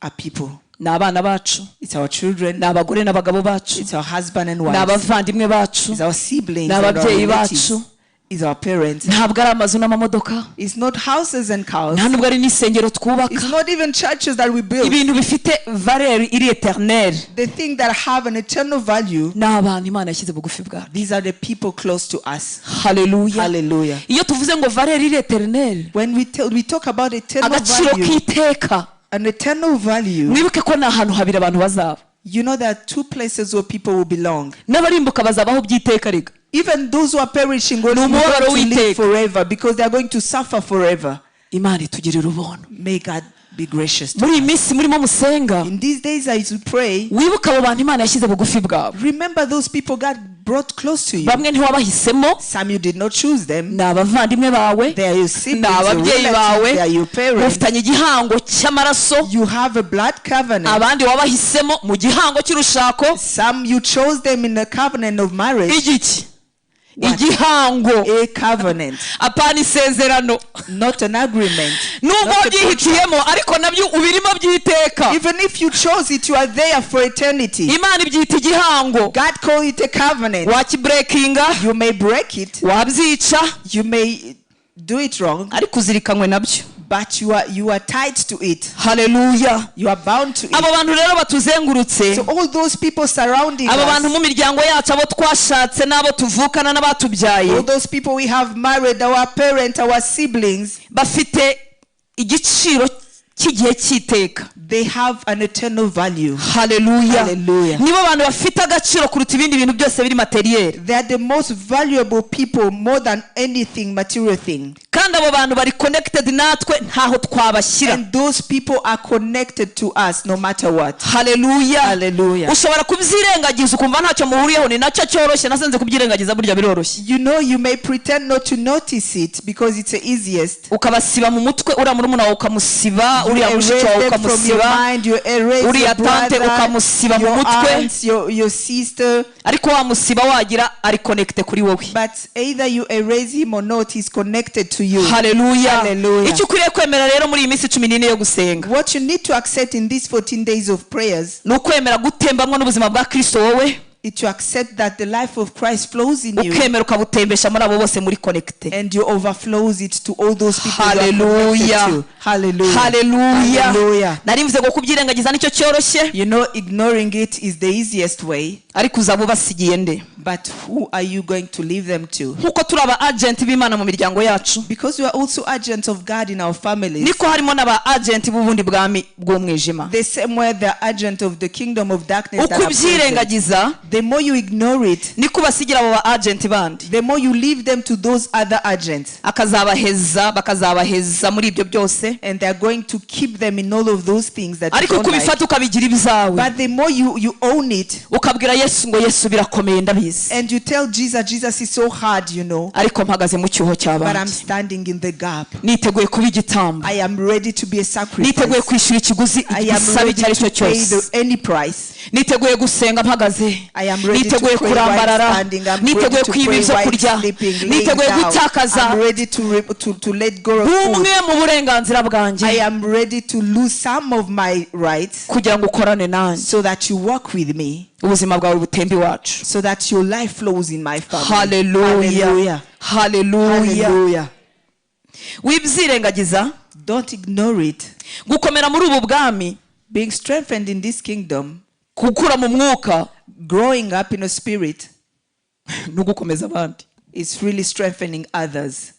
Speaker 1: are people.
Speaker 2: ni abana bacu,
Speaker 1: It's our children.
Speaker 2: ni abagore n'abagabo bacu,
Speaker 1: It's our husband and
Speaker 2: ni
Speaker 1: wives.
Speaker 2: abavandimwe bacu,
Speaker 1: It's our siblings
Speaker 2: ni
Speaker 1: and our
Speaker 2: ababyeyi
Speaker 1: relatives.
Speaker 2: bacu.
Speaker 1: It's our parents.
Speaker 2: Ntabwo ari amazu n'amamodoka,
Speaker 1: It's not houses and cars.
Speaker 2: nta nubwo ari n'isengero twubaka.
Speaker 1: It's not even churches that we build.
Speaker 2: Ibintu bifite valeur iri eternelle
Speaker 1: The things that have an eternal value,
Speaker 2: ni abantu Imana yashyize bugufi bwacu.
Speaker 1: these are the people close to us.
Speaker 2: Hallelujah.
Speaker 1: Hallelujah.
Speaker 2: Iyo tuvuze ngo valeur iri eternelle,
Speaker 1: When we talk about eternal
Speaker 2: agaciro
Speaker 1: value,
Speaker 2: k'iteka,
Speaker 1: an eternal value,
Speaker 2: mwibuke ko ni ahantu habiri abantu bazaba.
Speaker 1: you know there are two places where people will belong.
Speaker 2: N'abarimbuka bazabaho by'iteka rega.
Speaker 1: Even those who are perishing will not to live forever because they are going to suffer forever.
Speaker 2: Imana itugirira ubuntu.
Speaker 1: May God be gracious to
Speaker 2: muri minsi murimo musenga.
Speaker 1: In these days as you pray,
Speaker 2: wibuka abo bantu Imana yashyize bugufi bwabo.
Speaker 1: Remember those people God brought close to you.
Speaker 2: Bamwe ntiwabahisemo.
Speaker 1: Some you did not choose them.
Speaker 2: Ni abavandimwe bawe.
Speaker 1: They are your siblings,
Speaker 2: ni ababyeyi bawe.
Speaker 1: They are your parents.
Speaker 2: Mufitanye igihango cy'amaraso.
Speaker 1: You have a blood covenant.
Speaker 2: Abandi wabahisemo mu gihango cy'urushako.
Speaker 1: Some you chose them in a covenant of marriage.
Speaker 2: Igiki? Igihango.
Speaker 1: A covenant.
Speaker 2: Apana isezerano.
Speaker 1: Not an agreement.
Speaker 2: Nubwo byihitiyemo ariko nabyo ubirimo byiteka.
Speaker 1: Even if you chose it, you are there for eternity.
Speaker 2: Imana ibyita igihango.
Speaker 1: God called it a covenant.
Speaker 2: Wakibreakinga.
Speaker 1: You may break it.
Speaker 2: Wabyica.
Speaker 1: You may do it wrong.
Speaker 2: Ariko uzirikanywe nabyo.
Speaker 1: But you are tied to it.
Speaker 2: Hallelujah.
Speaker 1: You are bound to it.
Speaker 2: Abo bantu rero batuzengurutse.
Speaker 1: So all those people surrounding
Speaker 2: abo
Speaker 1: us.
Speaker 2: Bantu mu miryango yacu abo twashatse nabo tuvukana n'abatubyaye.
Speaker 1: All those people we have married, our parents, our siblings.
Speaker 2: Bafite igiciro cy'igihe cy'iteka.
Speaker 1: They have an eternal value.
Speaker 2: Hallelujah.
Speaker 1: Hallelujah.
Speaker 2: Nibo bantu bafite agaciro kuruta ibindi bintu byose biri materiel.
Speaker 1: They are the most valuable people more than anything material thing.
Speaker 2: Kandi abo bantu bari connected natwe ntaho twabashyira.
Speaker 1: And those people are connected to us no matter what.
Speaker 2: Hallelujah.
Speaker 1: Hallelujah.
Speaker 2: Ushobora kubyirengagiza ukumva ntacyo muhuriyeho ni nacyo cyoroshye nasenze kubyirengagiza burya biroroshye.
Speaker 1: You know, you may pretend not to notice it because it's the easiest.
Speaker 2: Ukabasiba mu mutwe uriya murumuna wawe ukamusiba uriya mushiki wawe ukamusiba uriya tante ukamusiba mu mutwe
Speaker 1: your sister.
Speaker 2: Ariko wamusiba wagira ari connected kuri wowe.
Speaker 1: But either you erase him or not, he's connected to you.
Speaker 2: Hallelujah.
Speaker 1: Hallelujah.
Speaker 2: Icyo ukwiriye kwemera rero muri iyi minsi 14 yo gusenga.
Speaker 1: What you need to accept in these 14 days of prayers.
Speaker 2: Ni ukwemera gutembamwa n'ubuzima bwa Kristo wowe.
Speaker 1: To accept that the life of Christ flows in you.
Speaker 2: Ukemera ukabutembesha muri abo bose muri connected.
Speaker 1: And you overflows it to all those people.
Speaker 2: Hallelujah.
Speaker 1: Hallelujah.
Speaker 2: Hallelujah.
Speaker 1: Hallelujah.
Speaker 2: Narimvuze ngo kubyirengagiza nicyo cyoroshye.
Speaker 1: You know, ignoring it is the easiest way.
Speaker 2: Ariko uzaba basigiye nde?
Speaker 1: But who are you going to leave them to?
Speaker 2: Nkuko turaba agent b'Imana mu miryango yacu.
Speaker 1: Because we are also agents of God in our families.
Speaker 2: Niko harimo n'aba agent b'ubundi bwami bw'umwijima.
Speaker 1: The same way they are agent of the kingdom of darkness.
Speaker 2: Ukubyirengagiza,
Speaker 1: the more you ignore it,
Speaker 2: niko basigira abo agent bandi.
Speaker 1: The more you leave them to those other agents.
Speaker 2: Bakazabaheza muri ibyo byose.
Speaker 1: And they are going to keep them in all of those things that you don't like.
Speaker 2: Ukabigira ibizawe.
Speaker 1: But the more you own it,
Speaker 2: ukabwira Yesu ngo Yesu birakomeye ndabizi.
Speaker 1: And you tell Jesus is so hard, you know.
Speaker 2: Ariko mpagaze mu cyuho cy'abandi.
Speaker 1: But I'm standing in the gap.
Speaker 2: Niteguye kuba igitambo.
Speaker 1: I am ready to be a sacrifice.
Speaker 2: Niteguye kwishyura ikiguzi igisabe cyari cyo cyose.
Speaker 1: Any price.
Speaker 2: Niteguye gusenga mpagaze.
Speaker 1: Niteguye
Speaker 2: kurambarara. Niteguye kwiba ibyo kurya. Niteguye gutakaza.
Speaker 1: I'm ready to let go of
Speaker 2: bumwe mu burenganzira bwanjye.
Speaker 1: I am ready to lose some of my rights.
Speaker 2: Kugira ngo ukorane nanjye.
Speaker 1: So that you walk with me.
Speaker 2: Ubuzima bwawe butembe iwacu.
Speaker 1: So that your life flows in my family.
Speaker 2: Hallelujah. Hallelujah.
Speaker 1: Hallelujah.
Speaker 2: Wibyirengagiza.
Speaker 1: Don't ignore it.
Speaker 2: Gukomera muri ubu bwami.
Speaker 1: Being strengthened in this kingdom.
Speaker 2: Gukura mu mwuka.
Speaker 1: Growing up in a spirit.
Speaker 2: Nugukomeza abandi.
Speaker 1: It's really strengthening others.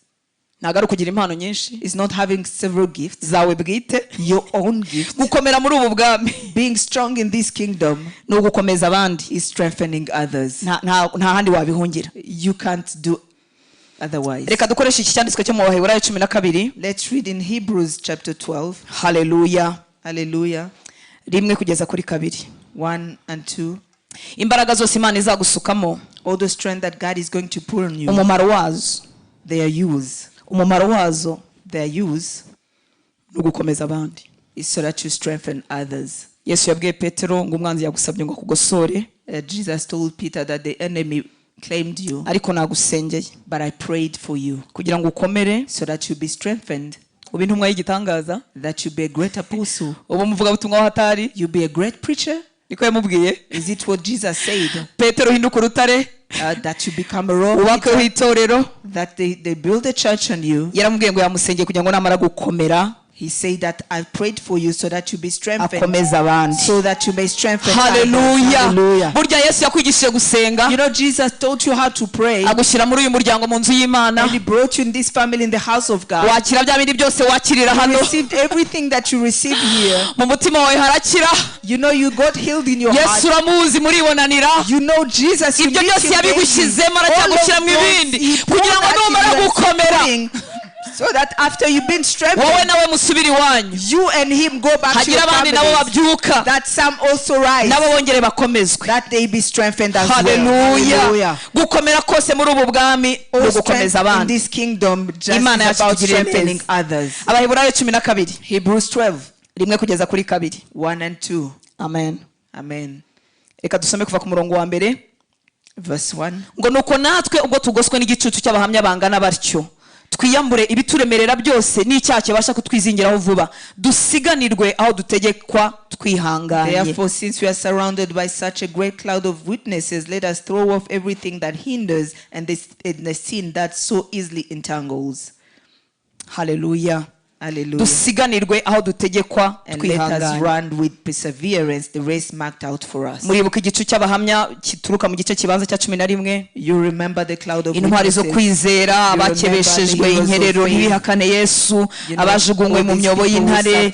Speaker 2: Nagaru kugira impano nyinshi.
Speaker 1: It's not having several gifts.
Speaker 2: Zawe bwite.
Speaker 1: Your own gifts.
Speaker 2: Gukomera muri ubu bwami.
Speaker 1: Being strong in this kingdom.
Speaker 2: Nugukomeza abandi.
Speaker 1: Is strengthening others.
Speaker 2: Nta handi wabihungira.
Speaker 1: You can't do otherwise.
Speaker 2: Reka dukoreshe iki cyanditswe cyo mu Baheburayo 12.
Speaker 1: Let's read in Hebrews chapter 12.
Speaker 2: Hallelujah.
Speaker 1: Hallelujah.
Speaker 2: Rimwe kugeza kuri 2.
Speaker 1: 1 and 2.
Speaker 2: Imbaraga zose Imana izagusukamo.
Speaker 1: All the strength that God is going to pour on you.
Speaker 2: Umumaro wazo.
Speaker 1: Their use.
Speaker 2: Umumaro wazo.
Speaker 1: Their use.
Speaker 2: Nugukomeza abandi.
Speaker 1: Is so that you strengthen others.
Speaker 2: Yesu yabwiye Petero ngo umwanzi yagusabye ngo kugosore.
Speaker 1: Jesus told Peter that the enemy claimed you.
Speaker 2: Ariko nagusengeye.
Speaker 1: But I prayed for you.
Speaker 2: Kugira ngo ukomere.
Speaker 1: So that you be strengthened.
Speaker 2: Ube intumwa y'igitangaza.
Speaker 1: That you be a great apostle.
Speaker 2: Ube umuvuga butumwa wahatari.
Speaker 1: You be a great preacher.
Speaker 2: Niko yamubwiye.
Speaker 1: Is it what Jesus said?
Speaker 2: Petero hinduka urutare.
Speaker 1: That you become a rock.
Speaker 2: Ubake itorero.
Speaker 1: That they build a church on you.
Speaker 2: Yaramubwiye ngo yamusengeye kugira ngo namara gukomera.
Speaker 1: He said that I prayed for you so that you be strengthened,
Speaker 2: akomeza abandi.
Speaker 1: so that you may strengthen others.
Speaker 2: Hallelujah.
Speaker 1: Hallelujah.
Speaker 2: Burya Yesu yakwigishije gusenga,
Speaker 1: You know, Jesus taught you how to pray,
Speaker 2: agushyira muri uyu muryango mu nzu y'Imana,
Speaker 1: and he brought you in this family in the house of God.
Speaker 2: wakira bya bindi byose wakirira
Speaker 1: You
Speaker 2: hano,
Speaker 1: received everything that you received here.
Speaker 2: mu mutima wawe harakira.
Speaker 1: You know, you got healed in your heart.
Speaker 2: Yesu uramuzi muribonanira.
Speaker 1: You know Jesus. You
Speaker 2: Ibyo
Speaker 1: meet
Speaker 2: byose
Speaker 1: him daily.
Speaker 2: yabigushyizemo,
Speaker 1: All of
Speaker 2: aracyagushyira mu
Speaker 1: those
Speaker 2: ibindi
Speaker 1: he poured
Speaker 2: kugira ngo
Speaker 1: that
Speaker 2: numara
Speaker 1: he was
Speaker 2: gukomera,
Speaker 1: doing, so that after you've been
Speaker 2: wowe
Speaker 1: strengthened,
Speaker 2: nawe musubire iwanyu,
Speaker 1: you and him go back to
Speaker 2: hagira
Speaker 1: your
Speaker 2: abandi nabo
Speaker 1: families,
Speaker 2: babyuka,
Speaker 1: that some also rise,
Speaker 2: nabo bongere bakomezwe.
Speaker 1: that they be strengthened as well.
Speaker 2: Hallelujah.
Speaker 1: Hallelujah.
Speaker 2: Gukomera kose muri ubu bwami ni
Speaker 1: All
Speaker 2: ugukomeza
Speaker 1: strength in
Speaker 2: abandi.
Speaker 1: this kingdom just
Speaker 2: Imana
Speaker 1: is about
Speaker 2: yatugiriye
Speaker 1: strengthening
Speaker 2: neza.
Speaker 1: others.
Speaker 2: Abaheburayo 12
Speaker 1: Hebrews 12,
Speaker 2: 1 kugeza kuri 2.
Speaker 1: 1 and 2.
Speaker 2: Amen.
Speaker 1: Amen.
Speaker 2: Reka dusome kuva ku murongo wa mbere.
Speaker 1: Verse 1.
Speaker 2: Ngo nuko natwe ubwo tugoswe n'igicucu cy'abahamya bangana batyo, twiyambure ibituremerera byose n'icyaha kibasha kutwizingiraho vuba, dusiganirwe aho dutegekwa twihanganye.
Speaker 1: Therefore, since we are surrounded by such a great cloud of witnesses, let us throw off everything that hinders and the sin that so easily entangles.
Speaker 2: Hallelujah.
Speaker 1: Hallelujah.
Speaker 2: Dusiganirwe aho dutegekwa
Speaker 1: And let us
Speaker 2: twihanganye.
Speaker 1: run with perseverance the race marked out for us.
Speaker 2: Muribuka igicu cy'abahamya kituruka mu gice kibanza cya 11.
Speaker 1: You remember the cloud of
Speaker 2: Intwari zo
Speaker 1: witnesses.
Speaker 2: kwizera, abakebeshejwe inkerero ntibihakane Yesu, abajugunywe mu myobo y'intare,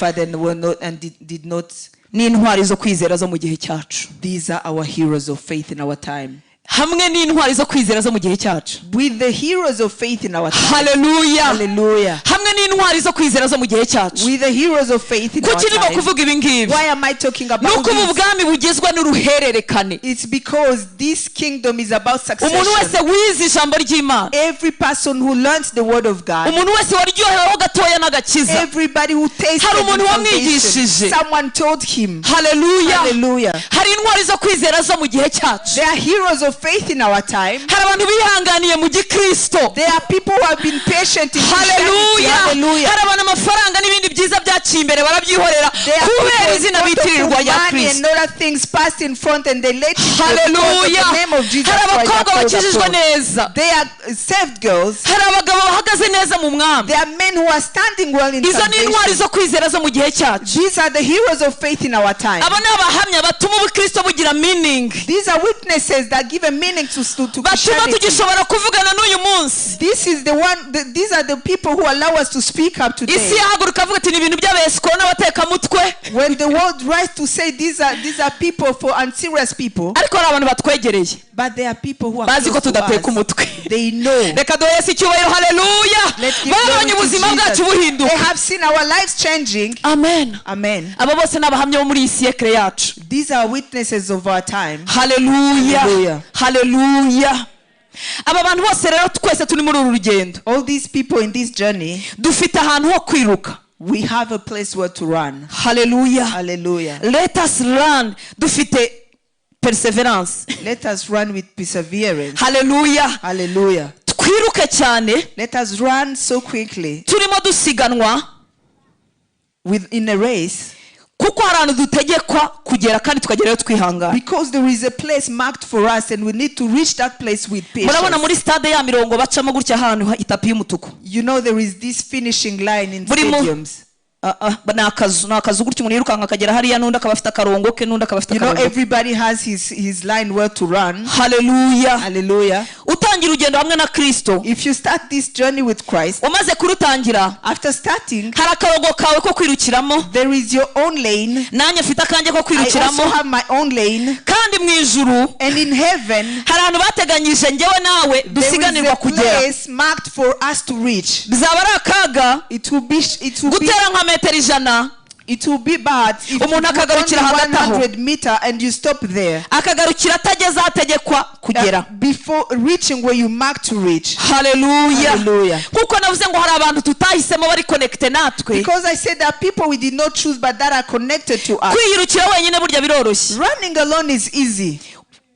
Speaker 1: did not.
Speaker 2: n'intwari zo kwizera zo mu gihe cyacu.
Speaker 1: These are our heroes of faith in our time.
Speaker 2: Hamwe n'intwari zo kwizera zo mu gihe cyacu.
Speaker 1: With the heroes of faith in our time.
Speaker 2: Hallelujah.
Speaker 1: Hallelujah.
Speaker 2: Hamwe n'intwari zo kwizera zo mu gihe cyacu.
Speaker 1: With the heroes of faith in our
Speaker 2: Kuki ndimo
Speaker 1: time.
Speaker 2: kuvuga ibi ngibi?
Speaker 1: Why am I talking about
Speaker 2: Nuko ubu
Speaker 1: this?
Speaker 2: bwami bugezwa n'uruhererekane.
Speaker 1: It's because this kingdom is about succession.
Speaker 2: Umuntu wese wize ijambo ry'Imana,
Speaker 1: Every person who learns the word of God,
Speaker 2: umuntu wese waryoheweho gatoya n'agakiza,
Speaker 1: everybody who tasted
Speaker 2: hari umuntu
Speaker 1: the salvation,
Speaker 2: wamwigishije.
Speaker 1: someone told him.
Speaker 2: Hallelujah.
Speaker 1: Hallelujah.
Speaker 2: Hari intwari zo kwizera zo mu gihe cyacu.
Speaker 1: There are heroes of faith in our time.
Speaker 2: Hari abantu bihanganiye mu gikristo.
Speaker 1: There are people who have been patient in Christianity.
Speaker 2: Hallelujah.
Speaker 1: Hallelujah.
Speaker 2: Hari abantu amafaranga n'ibindi byiza byaciye imbere barabyihorera
Speaker 1: There are
Speaker 2: kubera izina
Speaker 1: people
Speaker 2: bitirirwa
Speaker 1: who
Speaker 2: ya
Speaker 1: money and
Speaker 2: Kristo.
Speaker 1: other things passed in front and they let it go because of
Speaker 2: Hallelujah.
Speaker 1: the name of Jesus
Speaker 2: Hari
Speaker 1: Christ.
Speaker 2: abakobwa bakijijwe neza.
Speaker 1: They are saved girls.
Speaker 2: Hari abagabo bahagaze neza mu mwami.
Speaker 1: There are men who are standing well in
Speaker 2: Izo ni intwari
Speaker 1: salvation.
Speaker 2: zo kwizera zo mu gihe cyacu.
Speaker 1: These are the heroes of faith in our time.
Speaker 2: Aba ni abahamya batuma ubukristo bugira meaning,
Speaker 1: These are witnesses that give a meaning to
Speaker 2: batuma
Speaker 1: Christianity.
Speaker 2: tugishobora kuvugana n'uyu munsi.
Speaker 1: This is the one. These are the people who allow us to speak up
Speaker 2: Isi
Speaker 1: today.
Speaker 2: yahaguruka avuga ati ni ibintu by'abesikoro n'abatekamutwe,
Speaker 1: When the world rise to say these are people for unserious people,
Speaker 2: ariko hari abantu batwegereye
Speaker 1: but there are people who are
Speaker 2: bazi ko
Speaker 1: close to
Speaker 2: tudateka
Speaker 1: us.
Speaker 2: umutwe.
Speaker 1: They know.
Speaker 2: Reka duhe Yesu icyubahiro. Haleluya.
Speaker 1: Let's give glory
Speaker 2: Babonye
Speaker 1: to
Speaker 2: ubuzima
Speaker 1: Jesus.
Speaker 2: bwacu
Speaker 1: They
Speaker 2: buhinduka.
Speaker 1: have seen our lives changing.
Speaker 2: Amen.
Speaker 1: Amen.
Speaker 2: Aba bose ni abahamya bo muri iyi siyekire yacu.
Speaker 1: These are witnesses of our time.
Speaker 2: Haleluya.
Speaker 1: Hallelujah.
Speaker 2: Haleluya. Aba bantu bose rero twese turi muri uru rugendo
Speaker 1: All these people in this journey,
Speaker 2: dufite ahantu ho kwiruka.
Speaker 1: we have a place where to run.
Speaker 2: Haleluya.
Speaker 1: Hallelujah.
Speaker 2: Let us run. Dufite perseverance.
Speaker 1: Let us run with perseverance.
Speaker 2: Haleluya.
Speaker 1: Hallelujah.
Speaker 2: Twiruke cyane.
Speaker 1: Let us run so quickly
Speaker 2: Turimo dusiganwa
Speaker 1: in a race,
Speaker 2: kuko hari ahantu dutegekwa kugera kandi tukagerayo twihangana.
Speaker 1: because there is a place marked for us and we need to reach that place with
Speaker 2: Murabona muri
Speaker 1: patience.
Speaker 2: stade ya mirongo bacamo gutya ahantu itapi y'umutuku.
Speaker 1: You know, there is this finishing line in
Speaker 2: Buri mu-
Speaker 1: stadiums.
Speaker 2: ni akazu gutya umuntu yirukanka akagera hariya, n'undi akaba afite akarongo ke, n'undi akaba afite
Speaker 1: You know,
Speaker 2: akarongo ke.
Speaker 1: everybody has his line where to run.
Speaker 2: Haleluya.
Speaker 1: Hallelujah.
Speaker 2: Utangira urugendo hamwe na Kristo,
Speaker 1: If you start this journey with Christ,
Speaker 2: umaze kurutangira
Speaker 1: after starting,
Speaker 2: hari akarongo kawe ko kwirukiramo,
Speaker 1: there is your own lane.
Speaker 2: nanjye mfite akanjye ko
Speaker 1: I
Speaker 2: kwirukiramo,
Speaker 1: also have my own lane.
Speaker 2: kandi mu ijuru
Speaker 1: And in heaven,
Speaker 2: hari ahantu bateganyije njyewe nawe
Speaker 1: there is
Speaker 2: dusiganirwa
Speaker 1: a
Speaker 2: kugera.
Speaker 1: place marked for us to reach.
Speaker 2: Bizaba ari akaga
Speaker 1: It will be
Speaker 2: gutera nka metero 100
Speaker 1: bad if you
Speaker 2: umuntu
Speaker 1: go
Speaker 2: akagarukira
Speaker 1: only
Speaker 2: hagati aho,
Speaker 1: 100 meter and you stop there
Speaker 2: akagarukira atageze ahategekwa kugera.
Speaker 1: before reaching where you marked to reach.
Speaker 2: Haleluya.
Speaker 1: Hallelujah.
Speaker 2: Kuko navuze ngo hari abantu tutahisemo bari connecte natwe.
Speaker 1: Because I said that people we did not choose but that are connected to us.
Speaker 2: Kwiyirukira wenyine burya biroroshye.
Speaker 1: Running alone is easy.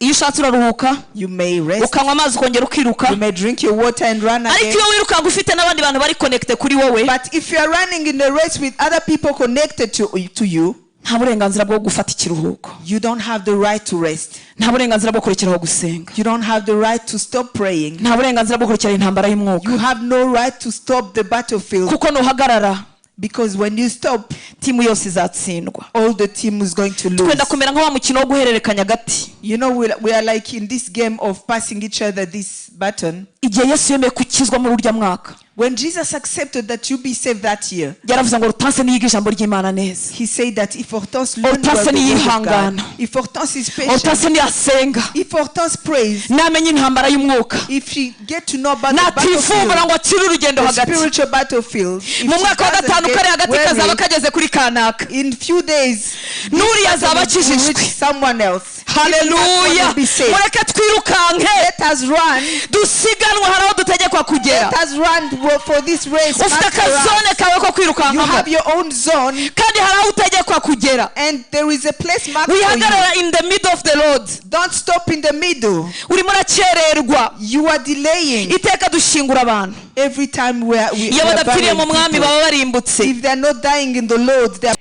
Speaker 2: Iyo ushatse uraruhuka,
Speaker 1: You may rest,
Speaker 2: ukanywa amazi ukongera ukiruka,
Speaker 1: you may drink your water and run
Speaker 2: ariko
Speaker 1: again.
Speaker 2: iyo wirukanga ufite n'abandi bantu bari connecte kuri wowe,
Speaker 1: But if you are running in the race with other people connected to you,
Speaker 2: nta burenganzira bwo gufata ikiruhuko,
Speaker 1: you don't have the right to rest.
Speaker 2: nta burenganzira bwo kurekeraho gusenga,
Speaker 1: You don't have the right to stop praying.
Speaker 2: nta burenganzira bwo kurekera intambara y'umwuka.
Speaker 1: You have no right to stop the battlefield.
Speaker 2: Kuko nuhagarara
Speaker 1: Because when you stop,
Speaker 2: timu yose izatsindwa.
Speaker 1: all the team is going to lose.
Speaker 2: Twenda kumera nka wa mukino wo guhererekanya gati.
Speaker 1: You know, we are like in this game of passing each other this baton.
Speaker 2: Igihe Yesu yemeye kukizwa muri urya mwaka,
Speaker 1: When Jesus accepted that you be saved that year,
Speaker 2: yaravuze ngo Hortense niyiga ijambo ry'Imana neza.
Speaker 1: he said that if Hortense learns
Speaker 2: Hortense
Speaker 1: the word of
Speaker 2: niyihangana.
Speaker 1: God, if Hortense is patient,
Speaker 2: Hortense niyasenga,
Speaker 1: if Hortense prays,
Speaker 2: namenye intambara y'umwuka,
Speaker 1: if she get to know about the
Speaker 2: natifumbura
Speaker 1: battlefield,
Speaker 2: ngo akire urugendo
Speaker 1: the
Speaker 2: hagati.
Speaker 1: spiritual battlefield, if
Speaker 2: Mu
Speaker 1: she
Speaker 2: mwaka wa
Speaker 1: doesn't
Speaker 2: gatanu kari hagati
Speaker 1: get
Speaker 2: kazaba
Speaker 1: weary,
Speaker 2: kageze kuri kanaka.
Speaker 1: in few days,
Speaker 2: Nuriya azaba
Speaker 1: will
Speaker 2: akijijwe.
Speaker 1: reach someone else.
Speaker 2: Haleluya.
Speaker 1: Be saved.
Speaker 2: Mureke twirukanke.
Speaker 1: Let us run.
Speaker 2: Dusiganwe hari aho dutegekwa kugera.
Speaker 1: Let us run for this race.
Speaker 2: Ufite
Speaker 1: Master us.
Speaker 2: akazone kawe ko
Speaker 1: You
Speaker 2: kwirukankamo,
Speaker 1: have your own zone,
Speaker 2: kandi hari aho utegekwa kugera.
Speaker 1: and there is a place marked for you.
Speaker 2: Wihagarara in the middle of the road.
Speaker 1: Don't stop in the middle.
Speaker 2: Urimo urakererwa.
Speaker 1: You are delaying.
Speaker 2: Iteka dushingura abantu.
Speaker 1: Every time we are
Speaker 2: Iyo badapfiriye mu mwami
Speaker 1: people.
Speaker 2: baba barimbutse.
Speaker 1: If they are not dying in the Lord, they are...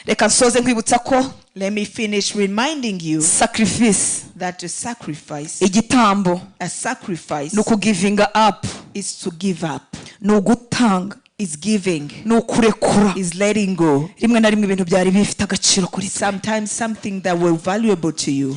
Speaker 2: Reka nsoze nkwibutsa ko
Speaker 1: Let me finish reminding you
Speaker 2: sacrifice,
Speaker 1: that a sacrifice,
Speaker 2: igitambo,
Speaker 1: a sacrifice
Speaker 2: ni ukugivinga up,
Speaker 1: is to give up,
Speaker 2: ni ugutanga,
Speaker 1: is giving,
Speaker 2: ni ukurekura.
Speaker 1: is letting go.
Speaker 2: Rimwe na rimwe ibintu byari bifite agaciro kuri twe.
Speaker 1: Sometimes something that were valuable to you,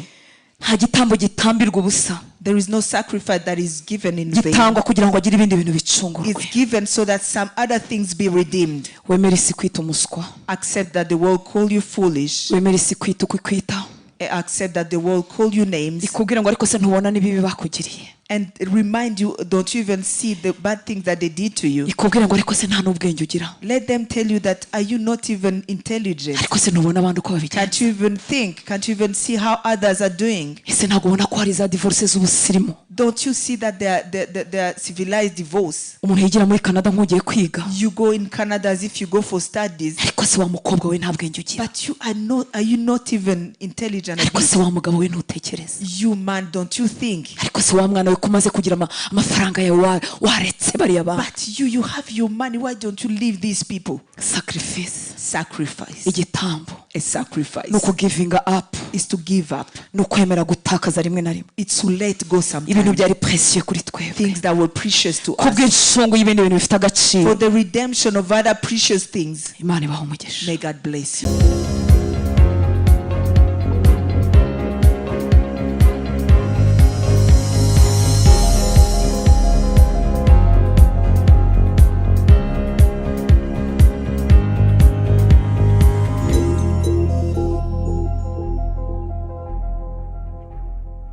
Speaker 2: Nta gitambo gitambirwa ubusa,
Speaker 1: there is no sacrifice that is given in vain.
Speaker 2: gitangwa kugira ngo agire ibindi bintu bicungurwe.
Speaker 1: It's given so that some other things be redeemed.
Speaker 2: Wemere isi kwita umuswa,
Speaker 1: Accept that the world call you foolish.
Speaker 2: wemere isi kwita uko ikwitaho,
Speaker 1: Accept that the world call you names.
Speaker 2: ikubwira ngo ariko se ntubona n'ibibi bakugiriye,
Speaker 1: And remind you, don't you even see the bad things that they did to you?
Speaker 2: ikubwira ngo ariko se nta n'ubwenge ugira,
Speaker 1: Let them tell you that, are you not even intelligent?
Speaker 2: ariko se ntubona abandi uko babigenza,
Speaker 1: Can't you even think? Can't you even see how others are doing?
Speaker 2: ese ntabwo ubona ko hari za divorce z'ubusirimu.
Speaker 1: Don't you see that they are civilized divorce?
Speaker 2: Umuntu yigira muri Canada nk'ugiye kwiga,
Speaker 1: You go in Canada as if you go for studies,
Speaker 2: ariko se wa mukobwa we nta bwenge ugira,
Speaker 1: but are you not even intelligent?
Speaker 2: ariko se wa mugabo we ntutekereza,
Speaker 1: You man, don't you think?
Speaker 2: ariko se wa mwana we kumaze kugira amafaranga yawe waretse bariya bantu.
Speaker 1: But you have your money, why don't you leave these people? Sacrifice.
Speaker 2: Igitambo,
Speaker 1: A sacrifice
Speaker 2: ni ukugivinga up,
Speaker 1: is to give up.
Speaker 2: ni ukwemera gutakaza rimwe na rimwe
Speaker 1: It's to let go
Speaker 2: ibintu
Speaker 1: sometimes.
Speaker 2: byari precious kuri twebwe,
Speaker 1: Things that were precious to us.
Speaker 2: kubw'inshungu y'ibindi bintu bifite
Speaker 1: For
Speaker 2: agaciro.
Speaker 1: the redemption of other precious things.
Speaker 2: Imana ibahe umugisha.
Speaker 1: May God bless you.